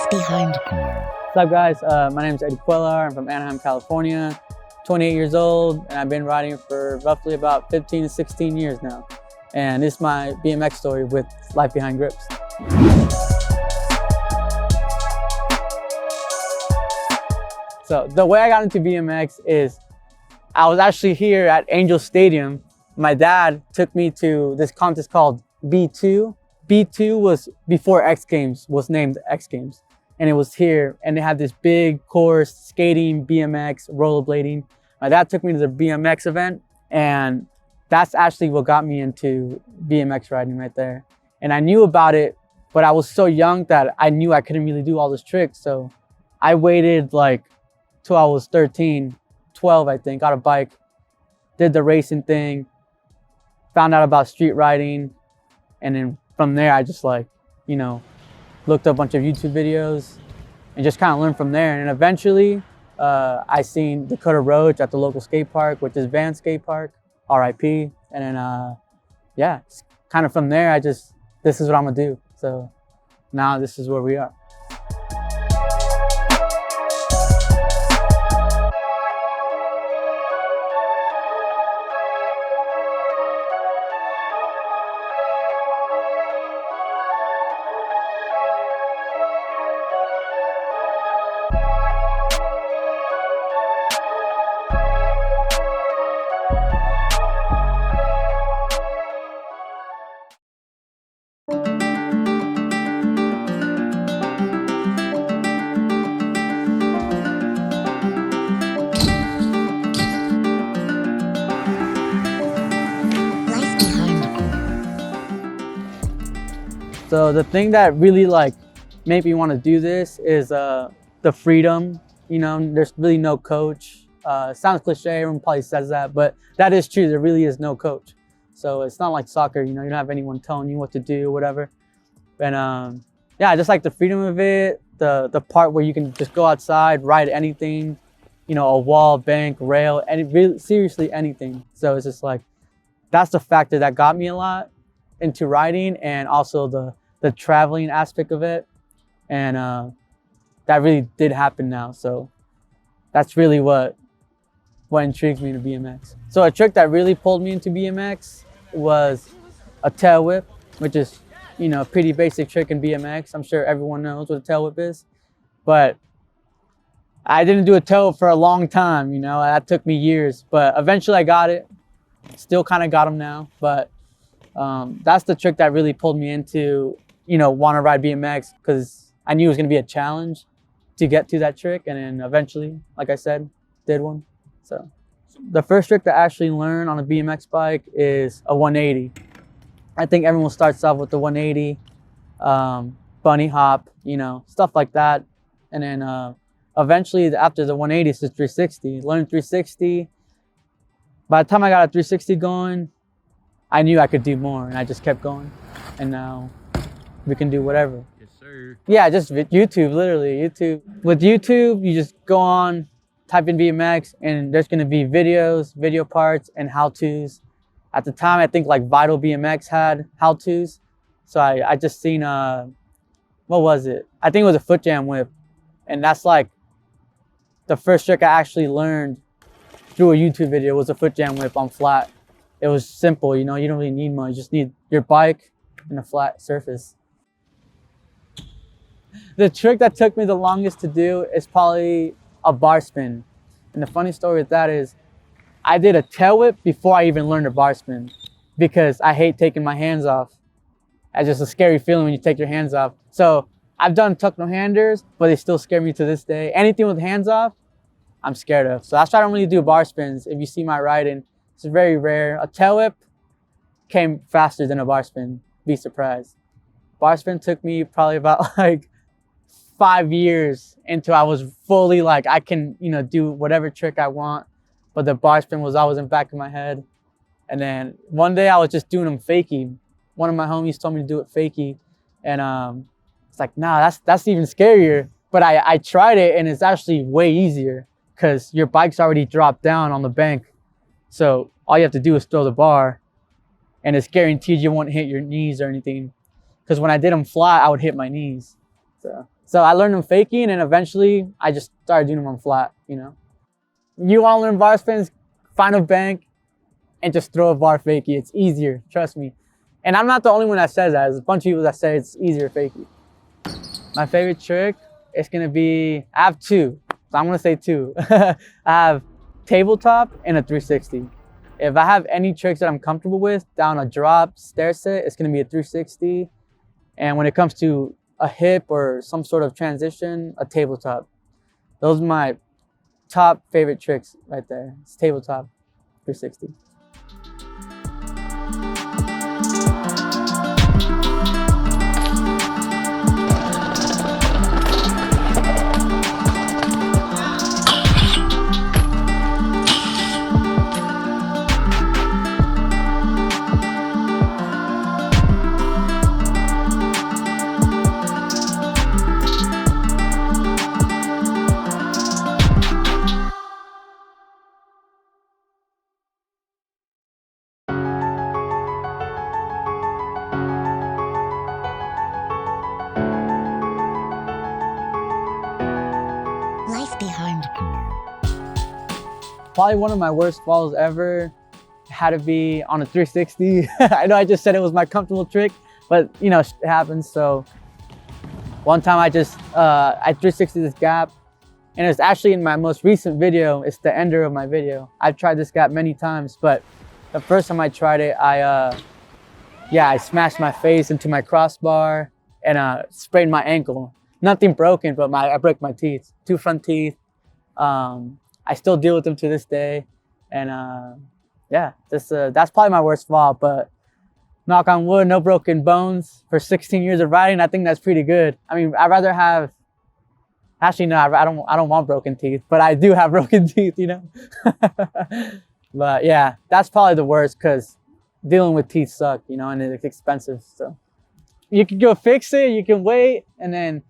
Life behind. What's up, guys? My name is Eddie Cuellar. I'm from Anaheim, California. 28 years old, and I've been riding for roughly about 15 to 16 years now. And this is my BMX story with Life Behind Grips. So the way I got into BMX is I was actually here at Angel Stadium. My dad took me to this contest called B2. B2 was before X Games was named X Games. And it was here, and they had this big course, skating, BMX, rollerblading. My dad took me to the BMX event, and that's actually what got me into BMX riding right there. And I knew about it, but I was so young that I knew I couldn't really do all those tricks. So I waited like till I was 13, 12, I think, got a bike, did the racing thing, found out about street riding. And then from there, I just looked up a bunch of YouTube videos and just kind of learned from there. And eventually I seen Dakota Roach at the local skate park, which is Van Skate Park, RIP. And then, yeah, kind of from there, this is what I'm gonna do. So now this is where we are. So the thing that really made me want to do this is the freedom. You know, there's really no coach. Sounds cliche, everyone probably says that, but that is true. There really is no coach. So it's not like soccer, you know, you don't have anyone telling you what to do, whatever. And yeah, I just like the freedom of it, the part where you can just go outside, ride anything, you know, a wall, bank, rail, really seriously anything. So it's just like, that's the factor that got me a lot into riding, and also the traveling aspect of it. And that really did happen now. So that's really what intrigues me to BMX. So a trick that really pulled me into BMX was a tail whip, which is, you know, a pretty basic trick in BMX. I'm sure everyone knows what a tail whip is, but I didn't do a tail whip for a long time, you know, that took me years, but eventually I got it. Still kind of got them now, but that's the trick that really pulled me into, you know, want to ride BMX, because I knew it was going to be a challenge to get to that trick. And then eventually, like I said, did one. So the first trick to actually learn on a BMX bike is a 180. I think everyone starts off with the 180, bunny hop, you know, stuff like that. And then eventually after the 180, it's the 360. Learn 360. By the time I got a 360 going, I knew I could do more, and I just kept going. And now we can do whatever. Yes, sir. Yeah, just YouTube, literally YouTube. With YouTube, you just go on, type in BMX, and there's gonna be videos, video parts, and how-tos. At the time, I think like Vital BMX had how-tos. So I just seen, what was it? I think it was a foot jam whip. And that's like the first trick I actually learned through a YouTube video was a foot jam whip on flat. It was simple, you know, you don't really need much. You just need your bike and a flat surface. The trick that took me the longest to do is probably a bar spin. And the funny story with that is I did a tail whip before I even learned a bar spin, because I hate taking my hands off. It's just a scary feeling when you take your hands off. So I've done tuck no handers, but they still scare me to this day. Anything with hands off, I'm scared of. So that's why I don't really do bar spins. If you see my riding, it's very rare. A tail whip came faster than a bar spin. Be surprised. Bar spin took me probably about like 5 years until I was fully like, I can, you know, do whatever trick I want. But the bar spin was always in the back of my head. And then one day I was just doing them fakie. One of my homies told me to do it fakie. And it's like, nah, that's even scarier. But I tried it, and it's actually way easier because your bike's already dropped down on the bank. So all you have to do is throw the bar, and it's guaranteed you won't hit your knees or anything. Because when I did them flat, I would hit my knees. So So I learned them faking, and eventually I just started doing them on flat, you know. You want to learn bar spins, find a bank and just throw a bar fakie. It's easier, trust me. And I'm not the only one that says that. There's a bunch of people that say it's easier fakie. My favorite trick is gonna be, I have two, so I'm gonna say two. I have tabletop and a 360. If I have any tricks that I'm comfortable with, down a drop, stair set, it's gonna be a 360. And when it comes to a hip or some sort of transition, a tabletop. Those are my top favorite tricks right there. It's tabletop, 360. Life behind. Probably one of my worst falls ever had to be on a 360. I know I just said it was my comfortable trick, but you know, it happens. So one time I 360 this gap, and it's actually in my most recent video. It's the ender of my video. I've tried this gap many times, but the first time I tried it, I smashed my face into my crossbar and sprained my ankle. Nothing broken, but I broke my teeth, 2 front teeth. I still deal with them to this day. And that's probably my worst fall, but knock on wood, no broken bones for 16 years of riding. I think that's pretty good. I mean, I'd rather have, actually no, I don't want broken teeth, but I do have broken teeth, you know? But yeah, that's probably the worst because dealing with teeth suck, you know, and it's expensive. So you can go fix it, you can wait, and then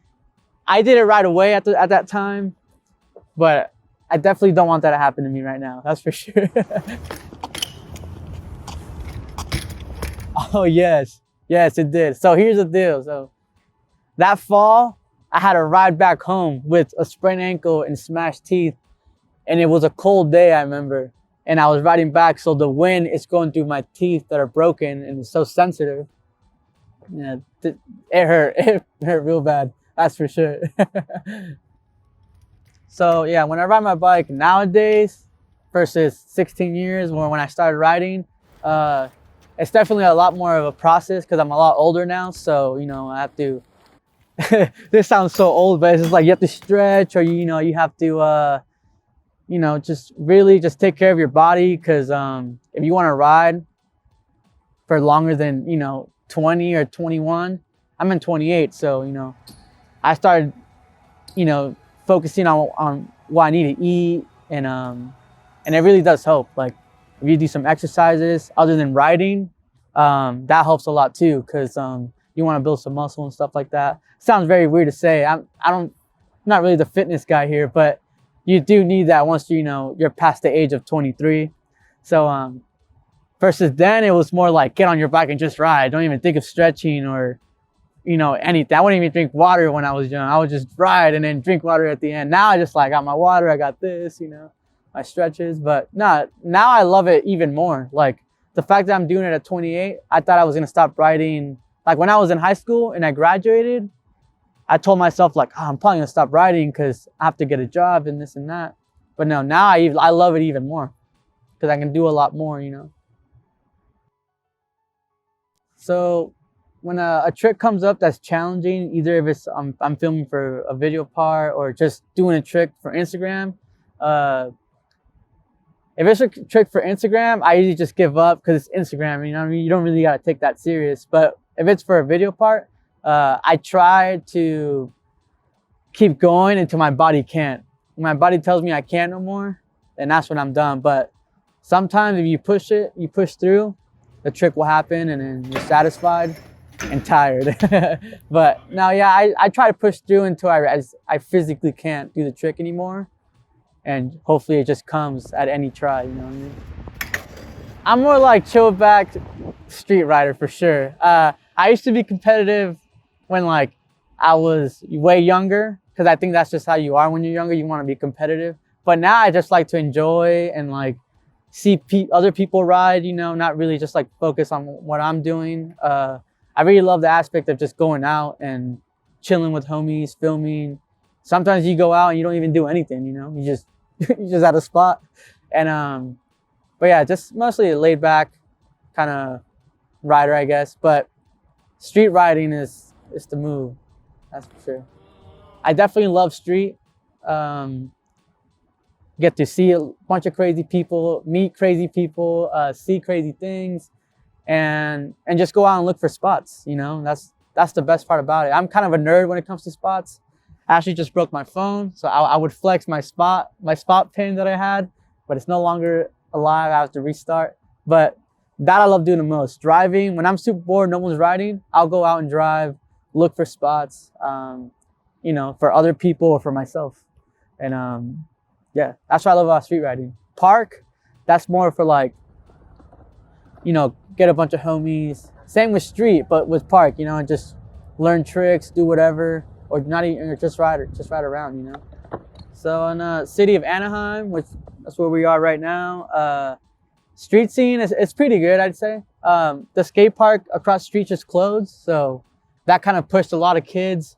I did it right away at that time, but I definitely don't want that to happen to me right now. That's for sure. Oh yes, it did. So here's the deal. So that fall, I had to ride back home with a sprained ankle and smashed teeth, and it was a cold day, I remember. And I was riding back, so the wind is going through my teeth that are broken and it's so sensitive. Yeah, it hurt. It hurt real bad. That's for sure. So yeah, when I ride my bike nowadays versus 16 years when I started riding, it's definitely a lot more of a process because I'm a lot older now. So, you know, I have to, this sounds so old, but it's just like you have to stretch, or, you know, you have to, you know, just really just take care of your body. Because if you want to ride for longer than, you know, 20 or 21, I'm in 28. So, you know, I started, you know, focusing on what I need to eat, and it really does help. Like if you do some exercises other than riding, that helps a lot too, because you want to build some muscle and stuff like that. Sounds very weird to say. I'm not really the fitness guy here, but you do need that once you're past the age of 23. So versus then, it was more like get on your bike and just ride. Don't even think of stretching or, you know, anything. I wouldn't even drink water when I was young. I would just ride and then drink water at the end. Now I just like got my water, I got this, you know, my stretches. But no, now I love it even more. Like the fact that I'm doing it at 28, I thought I was gonna stop riding. Like when I was in high school and I graduated, I told myself like, oh, I'm probably gonna stop riding because I have to get a job and this and that. But no, now I love it even more because I can do a lot more, you know. So when a trick comes up that's challenging, either if it's I'm filming for a video part or just doing a trick for Instagram, if it's a trick for Instagram, I usually just give up because it's Instagram. You know what I mean? You don't really gotta take that serious. But if it's for a video part, I try to keep going until my body can't. When my body tells me I can't no more, then that's when I'm done. But sometimes if you push through, the trick will happen and then you're satisfied and tired. But no, yeah, I try to push through until I physically can't do the trick anymore, and hopefully it just comes at any try, you know what I mean? I'm more like chill back street rider for sure. I used to be competitive when like I was way younger, because I think that's just how you are when you're younger. You want to be competitive. But now I just like to enjoy and like see other people ride, you know, not really just like focus on what I'm doing. I really love the aspect of just going out and chilling with homies, filming. Sometimes you go out and you don't even do anything, you know, you just you just at a spot. And but yeah, just mostly a laid back kind of rider, I guess. But street riding is the move, that's for sure. I definitely love street. Get to see a bunch of crazy people, meet crazy people, see crazy things, and just go out and look for spots. You know, that's the best part about it. I'm kind of a nerd when it comes to spots. I actually just broke my phone, so I would flex my spot pin that I had, but it's no longer alive. I have to restart. But that I love doing the most. Driving, when I'm super bored, no one's riding, I'll go out and drive, look for spots, you know, for other people or for myself. And yeah, that's what I love about street riding. Park, that's more for like, you know, get a bunch of homies. Same with street, but with park, you know, and just learn tricks, do whatever, or not even, or just ride around, you know. So in the city of Anaheim, which that's where we are right now, street scene it's pretty good, I'd say. The skate park across the street just closed, so that kind of pushed a lot of kids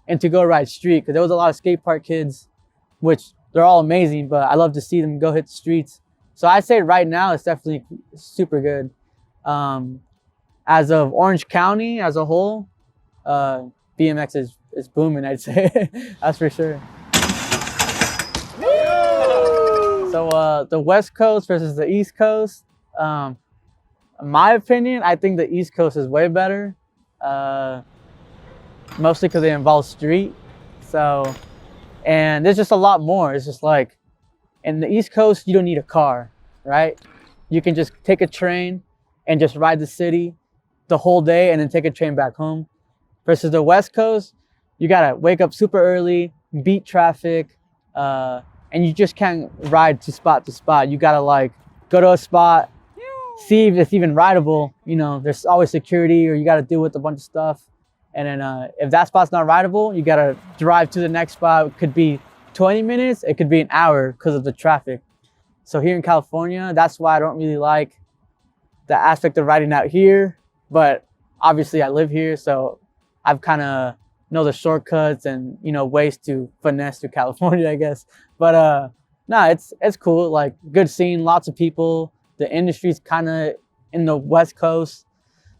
into go ride street, because there was a lot of skate park kids, which they're all amazing, but I love to see them go hit the streets. So I'd say right now it's definitely super good. As of Orange County as a whole, BMX is booming, I'd say. That's for sure. So the West Coast versus the East Coast. In my opinion, I think the East Coast is way better. Mostly because they involve street. So, and there's just a lot more. It's just like, in the East Coast, you don't need a car, right? You can just take a train and just ride the city the whole day and then take a train back home. Versus the West Coast, you gotta wake up super early, beat traffic, and you just can't ride to spot. You gotta like go to a spot, see if it's even rideable. You know, there's always security, or you gotta deal with a bunch of stuff. And then if that spot's not rideable, you gotta drive to the next spot. It could be 20 minutes, it could be an hour because of the traffic. So here in California, that's why I don't really like the aspect of riding out here. But obviously I live here, so I've kind of know the shortcuts and, you know, ways to finesse to California, I guess. But no, it's cool. Like, good scene, lots of people. The industry's kind of in the West Coast.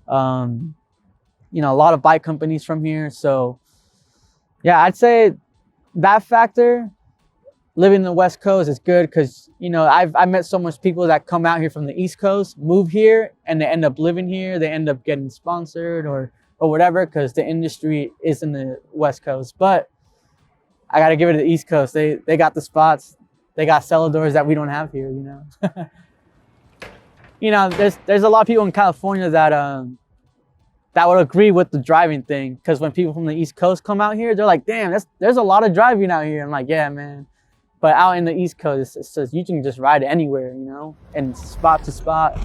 You know, a lot of bike companies from here. So yeah, I'd say that factor, living in the West Coast, is good because, you know, I met so much people that come out here from the East Coast, move here, and they end up living here. They end up getting sponsored or whatever, because the industry is in the West Coast. But I got to give it to the East Coast. They got the spots. They got celladors that we don't have here, you know. You know, there's a lot of people in California that would agree with the driving thing, because when people from the East Coast come out here, they're like, damn, there's a lot of driving out here. I'm like, yeah, man. But out in the East Coast, it's just, you can just ride anywhere, you know, and spot to spot.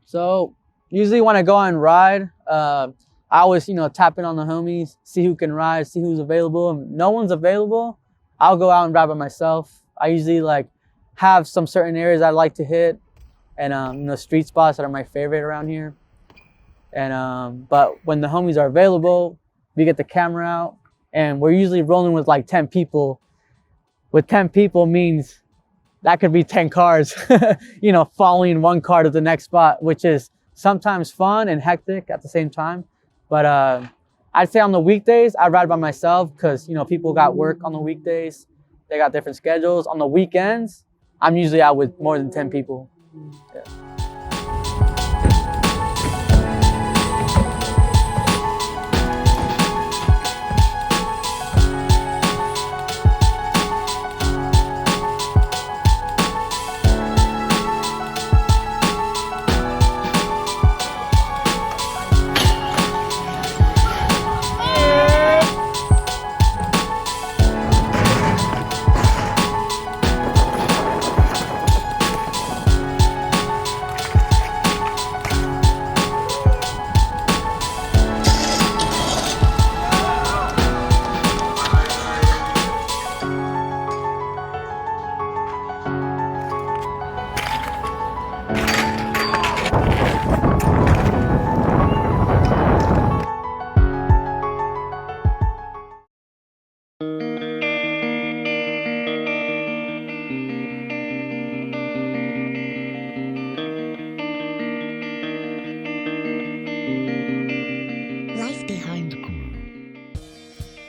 So usually when I go on ride, I always, you know, tap in on the homies, see who can ride, see who's available. If no one's available, I'll go out and ride by myself. I usually like have some certain areas I like to hit, and you know, street spots that are my favorite around here. And but when the homies are available, we get the camera out, and we're usually rolling with like 10 people. With 10 people means that could be 10 cars, you know, following one car to the next spot, which is sometimes fun and hectic at the same time. But I'd say on the weekdays, I ride by myself because, you know, people got work on the weekdays. They got different schedules. On the weekends, I'm usually out with more than 10 people. Yeah.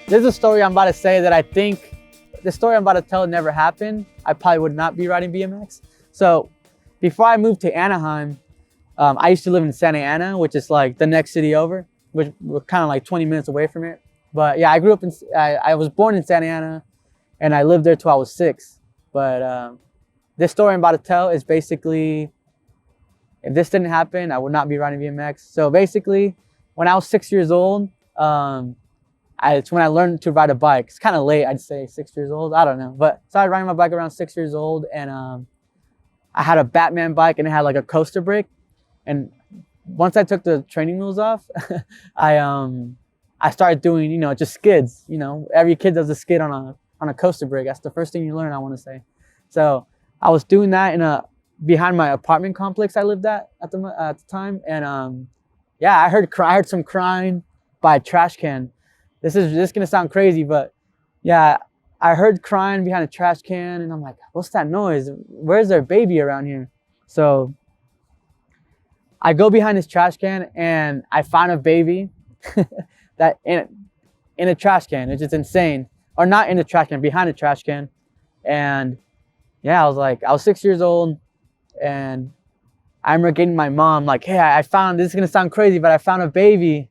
there's a story I'm about to say that I think, the story I'm about to tell never happened. I probably would not be riding BMX. So before I moved to Anaheim, I used to live in Santa Ana, which is like the next city over, which we're kind of like 20 minutes away from it. But yeah, I grew up in, I was born in Santa Ana and I lived there till I was 6. But this story I'm about to tell is basically, if this didn't happen, I would not be riding BMX. So basically, when I was 6 years old, it's when I learned to ride a bike. It's kind of late, I'd say 6 years old. I don't know. But started riding my bike around 6 years old. And I had a Batman bike and it had like a coaster brake. And once I took the training wheels off, I started doing, you know, just skids. You know, every kid does a skid on a coaster brake. That's the first thing you learn, I want to say. So I was doing that behind my apartment complex I lived at the time. And yeah, I heard some crying by a trash can. This is gonna sound crazy, but yeah, I heard crying behind a trash can, and I'm like, what's that noise? Where's their baby around here? So I go behind this trash can and I find a baby that in a trash can. It's just insane. Or not in a trash can, behind a trash can. And yeah, I was 6 years old, and I remember getting my mom like, hey, I found, this is gonna sound crazy, but I found a baby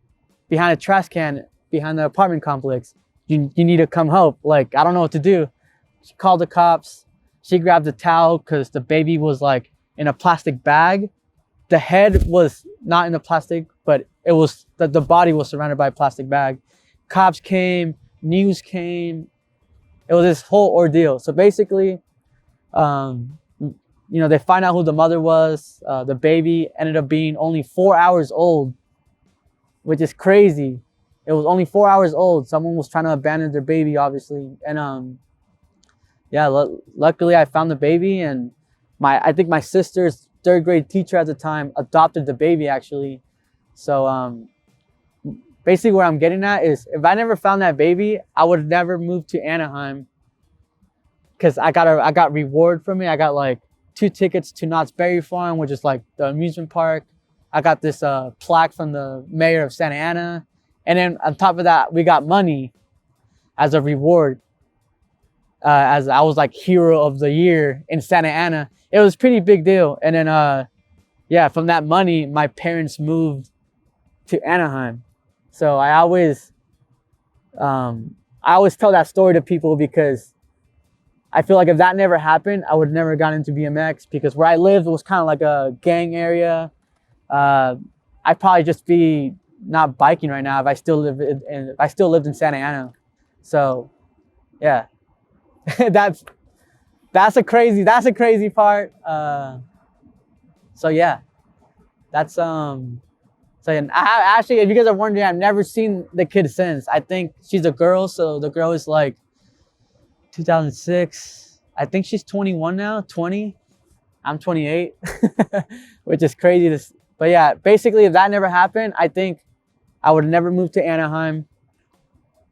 behind a trash can behind the apartment complex. You need to come help. Like, I don't know what to do. She called the cops. She grabbed a towel because the baby was like in a plastic bag. The head was not in the plastic, but it was, the body was surrounded by a plastic bag. Cops came, news came. It was this whole ordeal. So basically, you know, they find out who the mother was. The baby ended up being only 4 hours old, which is crazy. It was only 4 hours old. Someone was trying to abandon their baby, obviously. And yeah, luckily I found the baby, and I think my sister's 3rd grade teacher at the time adopted the baby, actually. So basically what I'm getting at is, if I never found that baby, I would have never moved to Anaheim, because I got reward from it. I got like 2 tickets to Knott's Berry Farm, which is like the amusement park. I got this plaque from the mayor of Santa Ana. And then on top of that, we got money as a reward. As I was like hero of the year in Santa Ana. It was a pretty big deal. And then, yeah, from that money, my parents moved to Anaheim. So I always tell that story to people, because I feel like if that never happened, I would have never gotten into BMX, because where I lived was kind of like a gang area. I'd probably just be not biking right now if I still lived in Santa Ana. So yeah, that's a crazy part. So yeah, that's so I actually, if you guys are wondering, I've never seen the kid since. I think she's a girl, so the girl is like 2006. I think she's 21 now, 20. I'm 28, which is crazy. But yeah, basically, if that never happened, I think I would have never moved to Anaheim,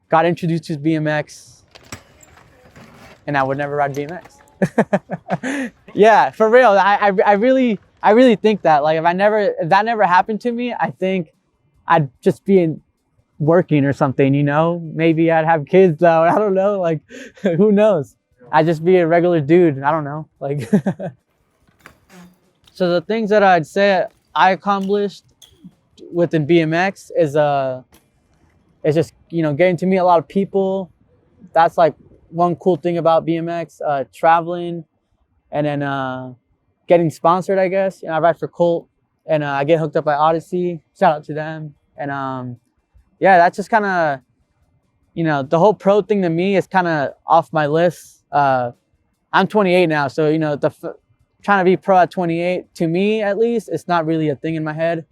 got introduced to BMX, and I would never ride BMX. Yeah, for real. I really think that. Like, if that never happened to me, I think I'd just be working or something, you know? Maybe I'd have kids though. I don't know. Like, who knows? I'd just be a regular dude. I don't know. Like, so the things that I'd say I accomplished within BMX is just, you know, getting to meet a lot of people. That's like one cool thing about BMX. Traveling, and then getting sponsored, I guess. You know, I ride for Colt, and I get hooked up by Odyssey. Shout out to them. And yeah, that's just kind of, you know, the whole pro thing to me is kind of off my list. I'm 28 now, so, you know, trying to be pro at 28, to me at least, it's not really a thing in my head.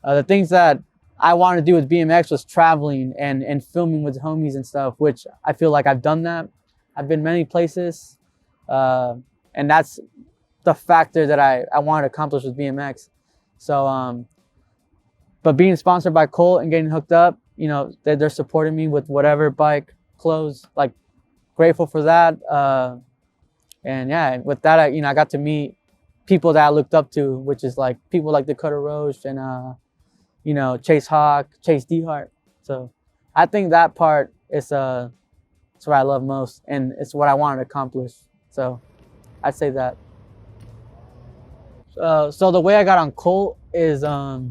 The things that I wanted to do with BMX was traveling and filming with homies and stuff, which I feel like I've done that. I've been many places, and that's the factor that I wanted to accomplish with BMX. So, but being sponsored by Colt and getting hooked up, you know, they're supporting me with whatever bike, clothes, like, grateful for that. And yeah, with that, I got to meet people that I looked up to, which is like people like Dakota Roche and, you know, Chase Hawk, Chase Dehart. So I think that part it's what I love most, and it's what I wanted to accomplish. So I'd say that. So the way I got on Colt is I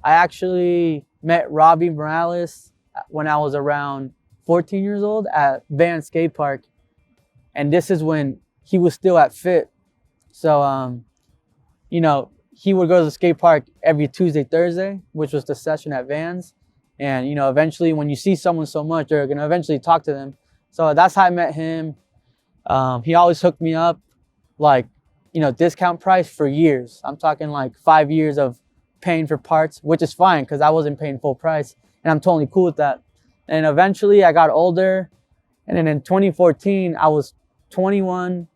actually met Robbie Morales when I was around 14 years old at Van Skate Park, and this is when he was still at Fit. So you know, he would go to the skate park every Tuesday, Thursday, which was the session at Vans. And you know, eventually, when you see someone so much, you're gonna eventually talk to them. So that's how I met him. He always hooked me up, like, you know, discount price for years. I'm talking like 5 years of paying for parts, which is fine because I wasn't paying full price, and I'm totally cool with that. And eventually I got older, and then in 2014 I was 21,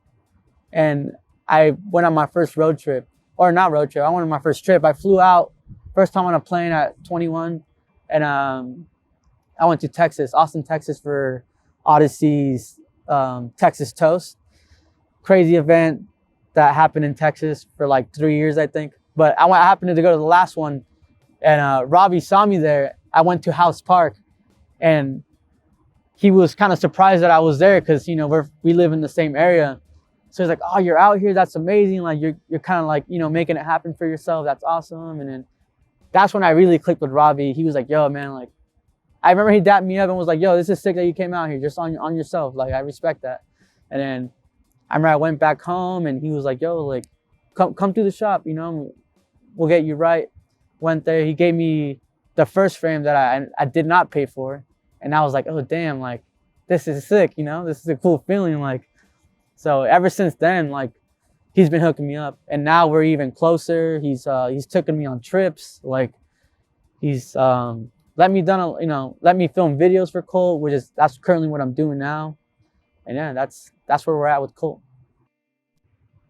and I went on my first road trip, or not road trip. I went on my first trip. I flew out first time on a plane at 21, and I went to Texas, Austin, Texas for Odyssey's Texas Toast. Crazy event that happened in Texas for like 3 years, I think. But I happened to go to the last one, and Robbie saw me there. I went to House Park, and he was kind of surprised that I was there because, you know, we live in the same area. So he's like, "Oh, you're out here? That's amazing! Like you're kind of like, you know, making it happen for yourself. That's awesome." And then that's when I really clicked with Robbie. He was like, "Yo, man, like," I remember he dapped me up and was like, "Yo, this is sick that you came out here just on yourself. Like, I respect that." And then I remember I went back home, and he was like, "Yo, like, come to the shop, you know, we'll get you right." Went there. He gave me the first frame that I did not pay for, and I was like, "Oh, damn, like, this is sick, you know, this is a cool feeling." Like, so ever since then, like, he's been hooking me up, and now we're even closer. He's taken me on trips. Like, he's let me film videos for Colt, that's currently what I'm doing now. And yeah, that's where we're at with Colt.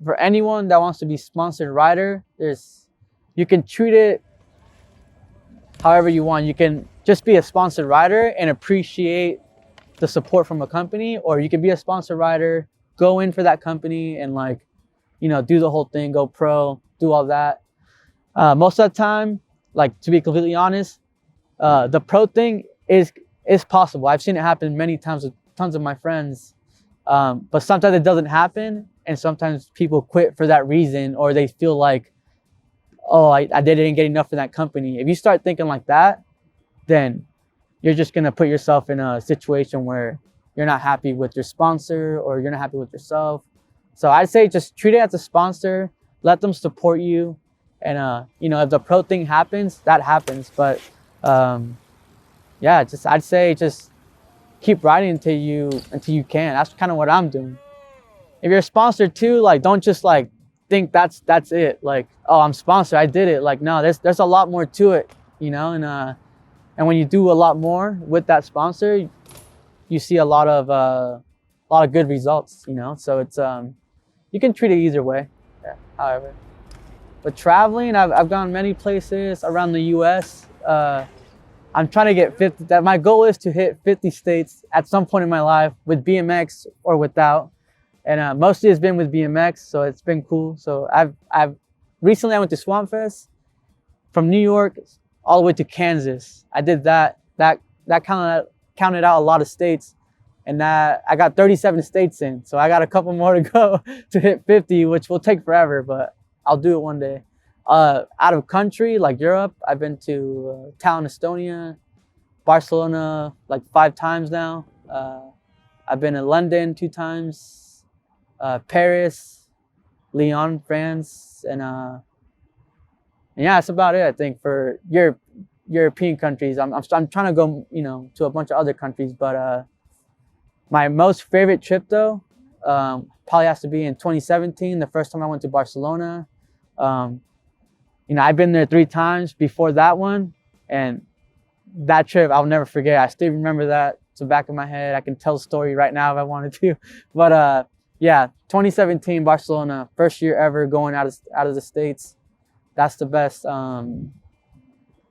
For anyone that wants to be sponsored rider, you can treat it however you want. You can just be a sponsored rider and appreciate the support from a company, or you can be a sponsored rider, go in for that company and, like, you know, do the whole thing, go pro, do all that. Most of the time, like, to be completely honest, the pro thing is possible. I've seen it happen many times with tons of my friends, but sometimes it doesn't happen, and sometimes people quit for that reason, or they feel like, "Oh, I didn't get enough in that company." If you start thinking like that, then you're just gonna put yourself in a situation where you're not happy with your sponsor, or you're not happy with yourself. So I'd say just treat it as a sponsor, let them support you, and you know, if the pro thing happens, that happens. But yeah, I'd say just keep riding until you can. That's kind of what I'm doing. If you're sponsored too, like, don't just like think that's it. Like, "Oh, I'm sponsored, I did it." Like, no, there's a lot more to it, you know. And when you do a lot more with that sponsor, you see a lot of good results, you know. So it's you can treat it either way. Yeah, however. But traveling, I've gone many places around the U.S. I'm trying to get 50. That my goal is to hit 50 states at some point in my life, with BMX or without. And mostly it's been with BMX, so it's been cool. So I've recently I went to Swamp Fest from New York all the way to Kansas. I did that counted out a lot of states, and that I got 37 states in. So I got a couple more to go to hit 50, which will take forever, but I'll do it one day. Out of country, like Europe, I've been to Tallinn, Estonia, Barcelona like 5 times now. I've been in London 2 times, Paris, Lyon, France, and yeah, that's about it. I think for European countries. I'm trying to go, you know, to a bunch of other countries, but my most favorite trip though probably has to be in 2017, the first time I went to Barcelona. You know, I've been there 3 times before that one, and that trip I'll never forget. I still remember that. It's the back of my head. I can tell the story right now if I wanted to. But yeah, 2017 Barcelona, first year ever going out of the States. That's the best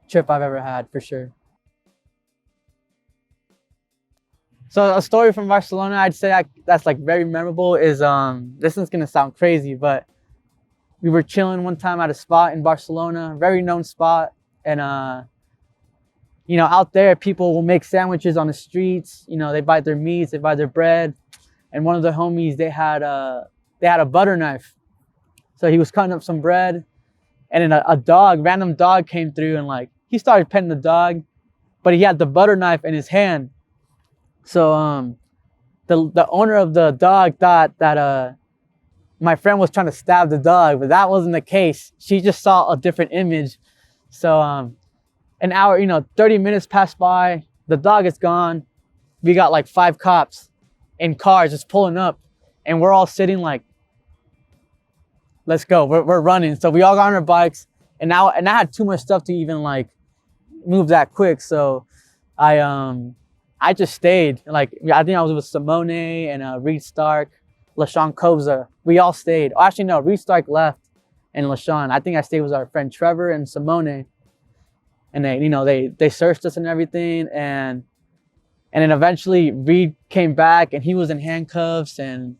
trip I've ever had, for sure. So a story from Barcelona I'd say that's like very memorable is this is gonna sound crazy, but we were chilling one time at a spot in Barcelona, very known spot, and you know, out there, people will make sandwiches on the streets. You know, they buy their meats, they buy their bread. And one of the homies, they had a butter knife. So he was cutting up some bread, and then a random dog came through, and like he started petting the dog, but he had the butter knife in his hand. So the owner of the dog thought that my friend was trying to stab the dog, but that wasn't the case. She just saw a different image. So an hour, you know, 30 minutes passed by, the dog is gone. We got like 5 cops in cars just pulling up, and we're all sitting like, let's go, we're running. So we all got on our bikes, and I had too much stuff to even like move that quick. So I just stayed. Like, I think I was with Simone and Reed Stark, LaShawn Kobza. We all stayed. Oh, actually, no, Reed Stark left and LaShawn. I think I stayed with our friend Trevor and Simone. And they, you know, they searched us and everything. And then eventually Reed came back, and he was in handcuffs, and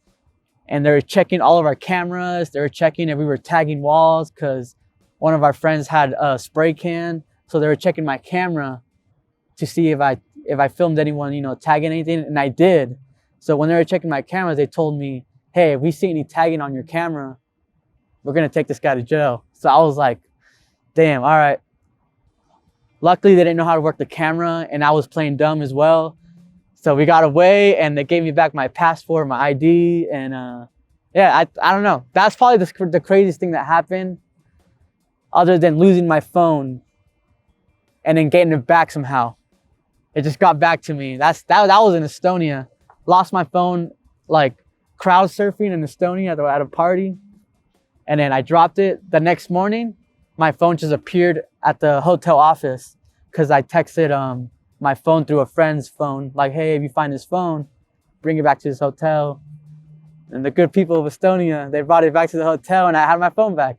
they were checking all of our cameras. They were checking if we were tagging walls, because one of our friends had a spray can. So they were checking my camera to see if I filmed anyone, you know, tagging anything, and I did. So when they were checking my cameras, they told me, hey, if we see any tagging on your camera, we're gonna take this guy to jail. So I was like, damn, all right. Luckily, they didn't know how to work the camera, and I was playing dumb as well. So we got away, and they gave me back my passport, my ID, and yeah, I don't know. That's probably the craziest thing that happened, other than losing my phone and then getting it back somehow. It just got back to me. That was in Estonia. Lost my phone, like crowd surfing in Estonia at a party, and then I dropped it. The next morning, my phone just appeared at the hotel office, because I texted my phone through a friend's phone, like, hey, if you find this phone, bring it back to this hotel. And the good people of Estonia, they brought it back to the hotel, and I had my phone back.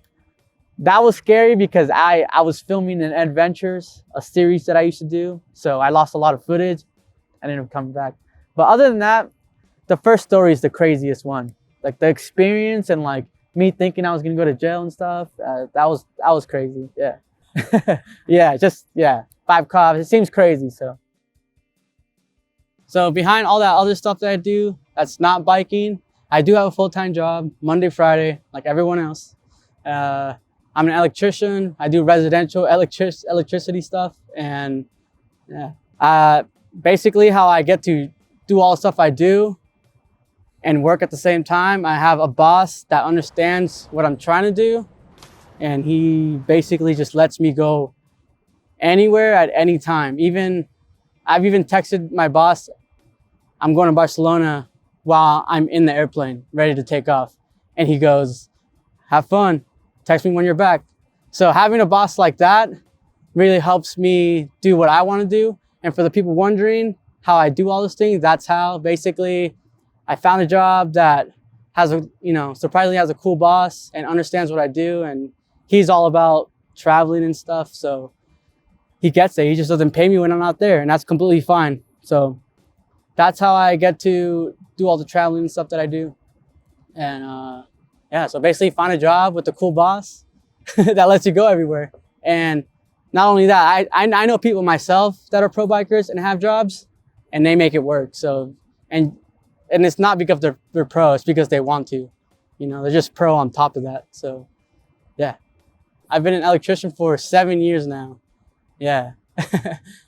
That was scary, because I was filming in Adventures, a series that I used to do. So I lost a lot of footage. I ended up coming back. But other than that, the first story is the craziest one. Like the experience and like me thinking I was gonna go to jail and stuff, that was crazy. Yeah. Yeah, 5 cops. It seems crazy. So behind all that other stuff that I do, that's not biking, I do have a full-time job, Monday, Friday, like everyone else. I'm an electrician. I do residential electricity stuff. And yeah, basically how I get to do all the stuff I do and work at the same time, I have a boss that understands what I'm trying to do. And he basically just lets me go anywhere at any time. I've even texted my boss, I'm going to Barcelona, while I'm in the airplane, ready to take off. And he goes, have fun. Text me when you're back. So having a boss like that really helps me do what I want to do. And for the people wondering how I do all those things, that's how. Basically, I found a job that has surprisingly has a cool boss and understands what I do. And he's all about traveling and stuff. So he gets it. He just doesn't pay me when I'm not there. And that's completely fine. So that's how I get to do all the traveling and stuff that I do. And yeah, so basically find a job with a cool boss that lets you go everywhere. And not only that, I know people myself that are pro bikers and have jobs, and they make it work. So, and it's not because they're pro, it's because they want to. You know, they're just pro on top of that. So yeah, I've been an electrician for 7 years now. Yeah.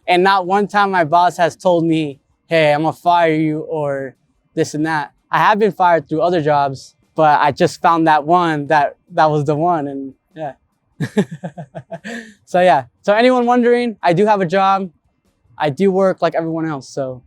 And not one time my boss has told me, hey, I'm gonna fire you or this and that. I have been fired through other jobs, but I just found that one that was the one, and yeah. So yeah, so anyone wondering, I do have a job. I do work like everyone else, so.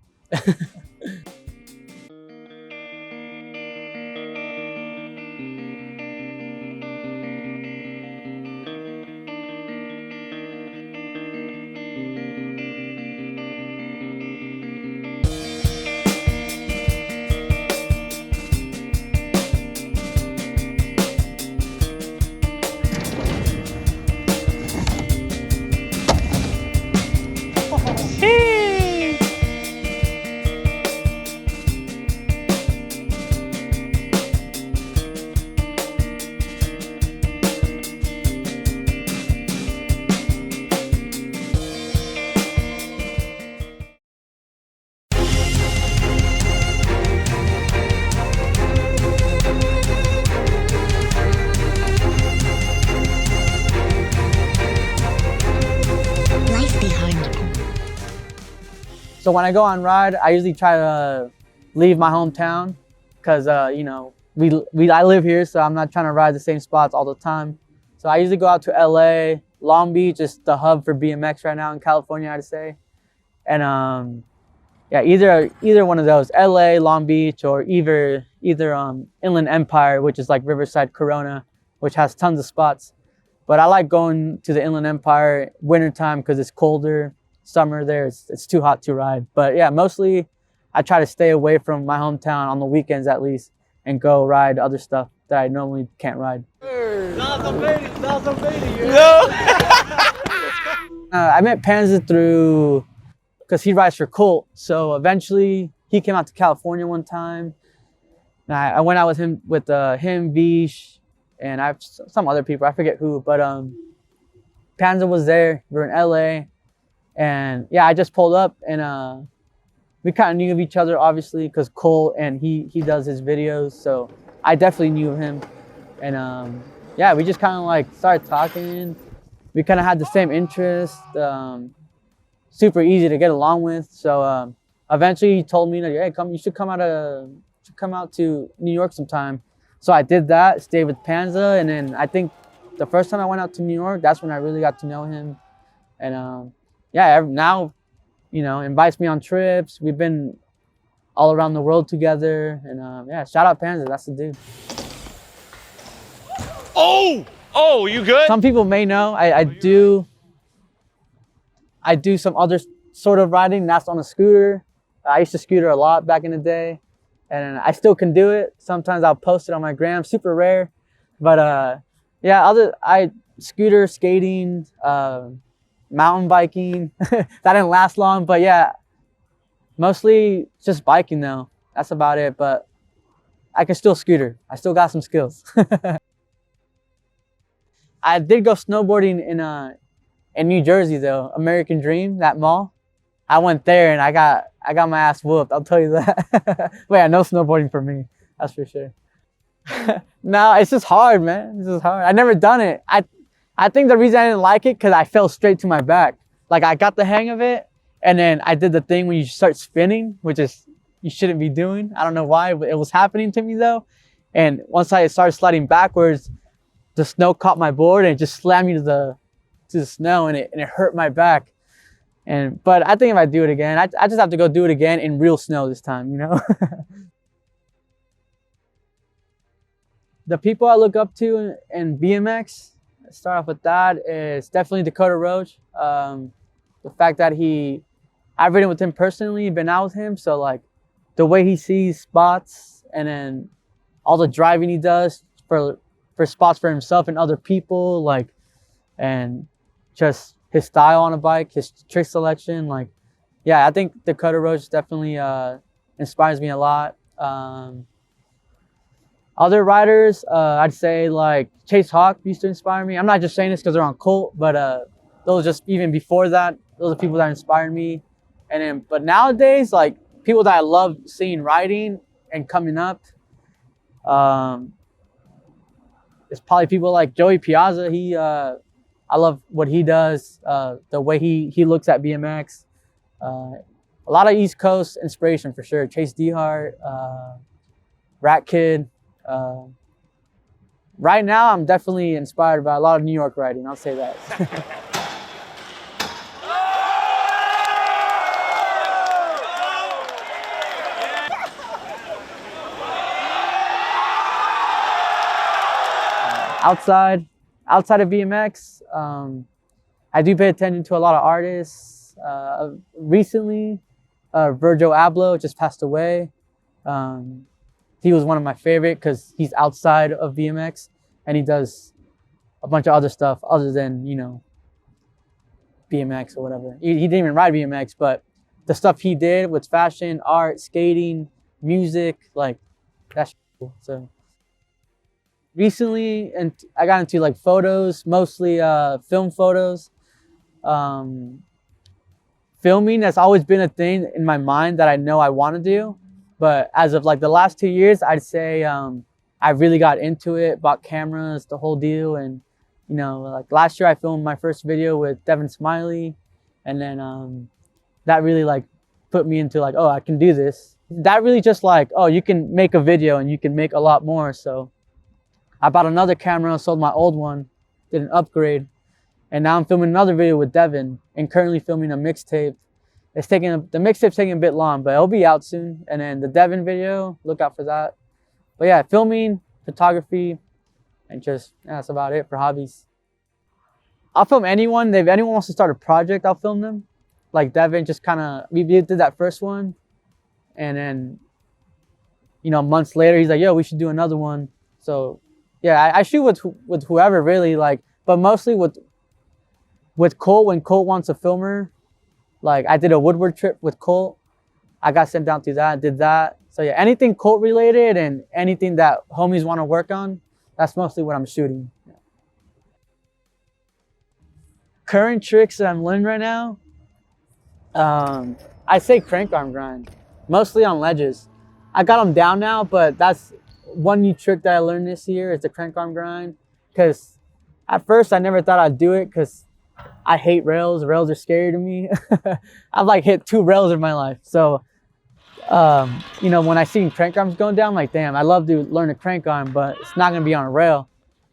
So when I go on ride, I usually try to leave my hometown because, you know, I live here, so I'm not trying to ride the same spots all the time. So I usually go out to LA, Long Beach is the hub for BMX right now in California, I'd say. And yeah, either one of those, LA, Long Beach, or either Inland Empire, which is like Riverside, Corona, which has tons of spots. But I like going to the Inland Empire wintertime because it's colder. Summer there, it's too hot to ride. But yeah, mostly I try to stay away from my hometown on the weekends at least and go ride other stuff that I normally can't ride. I met Panza through, because he rides for Colt. So eventually he came out to California one time. And I went out with him, Vish, and I have some other people, I forget who, but Panza was there. We were in LA. And yeah, I just pulled up and we kind of knew of each other, obviously, because Cole and he does his videos. So I definitely knew of him. And yeah, we just kind of like started talking. We kind of had the same interest, super easy to get along with. So eventually he told me, hey, you should come out to New York sometime. So I did that, stayed with Panza. And then I think the first time I went out to New York, that's when I really got to know him. And yeah, now, you know, invites me on trips. We've been all around the world together. And yeah, shout out Panza, that's the dude. Oh, you good? Some people may know, I do some other sort of riding, that's on a scooter. I used to scooter a lot back in the day, and I still can do it. Sometimes I'll post it on my gram, super rare. But yeah, scooter, skating, mountain biking. That didn't last long, but yeah, mostly just biking though. That's about it, but I can still scooter. I still got some skills. I did go snowboarding in New Jersey though, American Dream, that mall. I went there and I got my ass whooped, I'll tell you that. But yeah, no snowboarding for me, that's for sure. No, it's just hard, man. It's just hard. I never done it. I think the reason I didn't like it because I fell straight to my back. Like I got the hang of it, and then I did the thing when you start spinning, which is you shouldn't be doing. I don't know why, but it was happening to me though. And once I started sliding backwards, the snow caught my board and it just slammed me to the snow, and it hurt my back. But I think if I do it again, I just have to go do it again in real snow this time, you know? The people I look up to in BMX, let's start off with that, is definitely Dakota Roach. The fact that I've ridden with him personally, been out with him, so like the way he sees spots and then all the driving he does for spots for himself and other people, like, and just his style on a bike, his trick selection, like, yeah, I think Dakota Roach definitely inspires me a lot. Other riders, I'd say like Chase Hawk used to inspire me. I'm not just saying this because they're on Colt, but those just even before that, those are people that inspired me. And then, but nowadays, like people that I love seeing riding and coming up, it's probably people like Joey Piazza. I love what he does, the way he looks at BMX. A lot of East Coast inspiration for sure. Chase Dehart, Rat Kid. Right now, I'm definitely inspired by a lot of New York riding, I'll say that. Outside of BMX, I do pay attention to a lot of artists. Recently, Virgil Abloh just passed away. He was one of my favorite because he's outside of BMX and he does a bunch of other stuff other than, you know, BMX or whatever. He didn't even ride BMX, but the stuff he did with fashion, art, skating, music, like that's cool. So recently, and I got into like photos, mostly film photos. Filming has always been a thing in my mind that I know I want to do. But as of like the last 2 years, I'd say I really got into it, bought cameras, the whole deal. And, you know, like last year I filmed my first video with Devin Smiley. And then that really like put me into like, oh, I can do this. That really just like, oh, you can make a video and you can make a lot more. So I bought another camera, sold my old one, did an upgrade, and now I'm filming another video with Devin and currently filming a mixtape. The mixtape's taking a bit long, but it'll be out soon. And then the Devin video, look out for that. But yeah, filming, photography, and just, yeah, that's about it for hobbies. I'll film anyone. If anyone wants to start a project, I'll film them. Like Devin, just kind of, we did that first one. And then, you know, months later, he's like, yo, we should do another one. So yeah, I shoot with whoever really, like, but mostly with Colt, when Colt wants a filmer. Like I did a Woodward trip with Colt. I got sent down to that, did that. So yeah, anything Colt related and anything that homies want to work on, that's mostly what I'm shooting. Yeah. Current tricks that I'm learning right now, I say crank arm grind, mostly on ledges. I got them down now, but that's one new trick that I learned this year is the crank arm grind. Because at first I never thought I'd do it because I hate rails. Rails are scary to me. I've like hit 2 rails in my life. So, you know, when I seen crank arms going down, I'm like, damn, I love to learn a crank arm, but it's not going to be on a rail.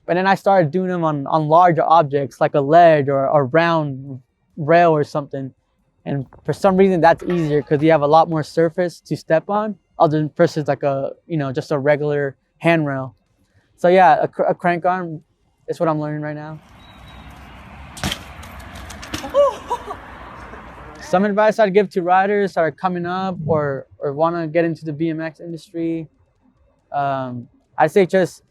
But then I started doing them on larger objects like a ledge or a round rail or something. And for some reason, that's easier because you have a lot more surface to step on other than versus like a, you know, just a regular handrail. So yeah, a crank arm is what I'm learning right now. Some advice I'd give to riders that are coming up or want to get into the BMX industry, I'd say just,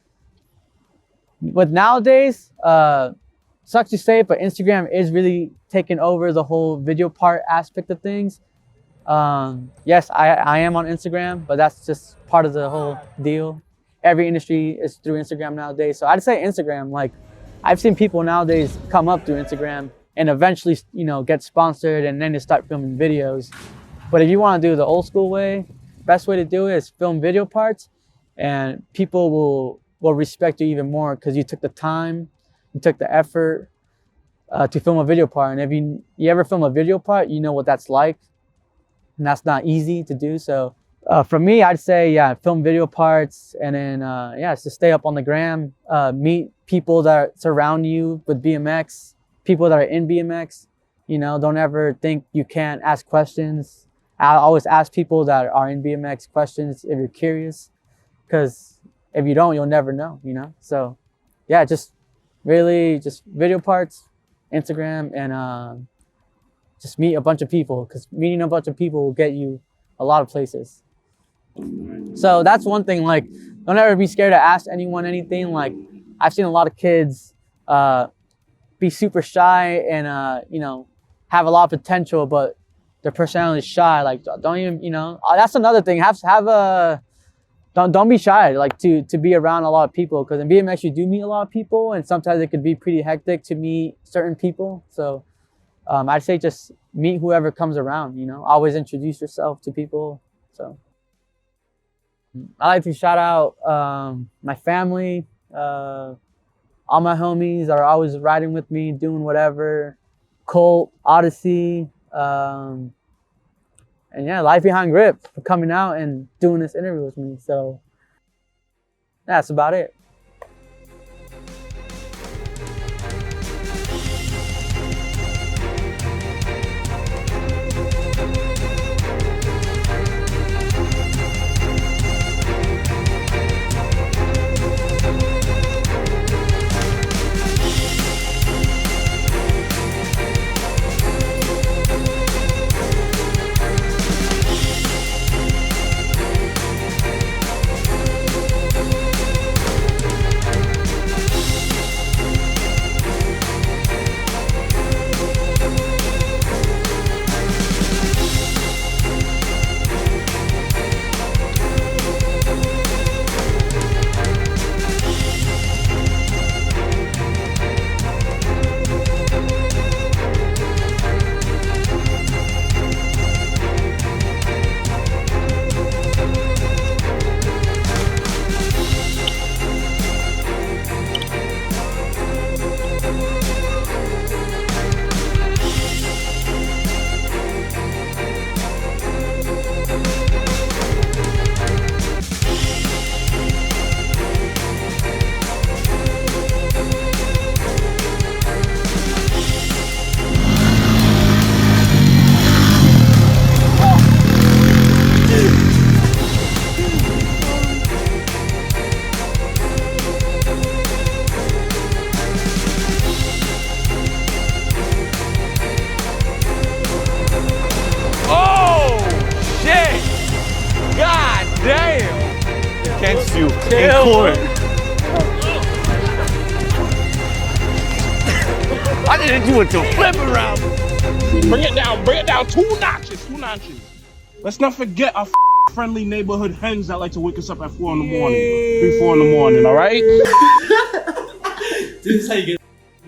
with nowadays, sucks to say, but Instagram is really taking over the whole video part aspect of things. Yes, I am on Instagram, but that's just part of the whole deal. Every industry is through Instagram nowadays. So I'd say Instagram, like I've seen people nowadays come up through Instagram and eventually, you know, get sponsored and then they start filming videos. But if you want to do the old school way, best way to do it is film video parts and people will respect you even more because you took the time, you took the effort to film a video part. And if you ever film a video part, you know what that's like. And that's not easy to do. So for me, I'd say, yeah, film video parts and then, yeah, just stay up on the gram, meet people that surround you with BMX, people that are in BMX, you know, don't ever think you can't ask questions. I always ask people that are in BMX questions if you're curious, because if you don't, you'll never know, you know? So yeah, just really just video parts, Instagram, and just meet a bunch of people, because meeting a bunch of people will get you a lot of places. So that's one thing, like, don't ever be scared to ask anyone anything. Like, I've seen a lot of kids be super shy and, you know, have a lot of potential, but their personality is shy. Like, don't even, you know, that's another thing. Don't be shy, like, to be around a lot of people, because in BMX you do meet a lot of people, and sometimes it could be pretty hectic to meet certain people. So I'd say just meet whoever comes around, you know, always introduce yourself to people. So I like to shout out my family, all my homies are always riding with me, doing whatever. Colt, Odyssey, and yeah, Life Behind Grip for coming out and doing this interview with me. So that's about it. against you in Chill, court. I didn't do it to flip around. Bring it down 2 notches, 2 notches. Let's not forget our friendly neighborhood hens that like to wake us up at 4 in the morning, 3, 4 in the morning, all right? This is how you get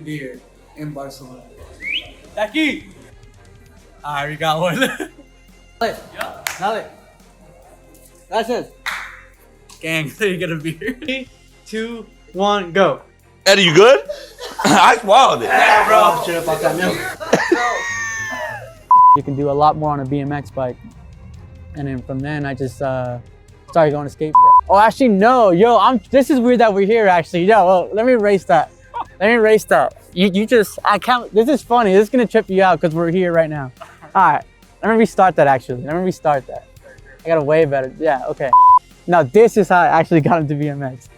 beer in Barcelona. Aquí. Alright, we got one. Dale. Gracias. Gang, there you get a beer. 3, 2, 1, go. Eddie, you good? I swallowed it. Yeah, bro. Shit about that milk. You can do a lot more on a BMX bike. And then from then, I just started going to skate. Oh, actually, no. Yo, this is weird that we're here, actually. Yo, well, let me erase that. You just, I can't, this is funny. This is going to trip you out because we're here right now. All right. Let me restart that, actually. I got a way better. Yeah, okay. Now, this is how I actually got into BMX.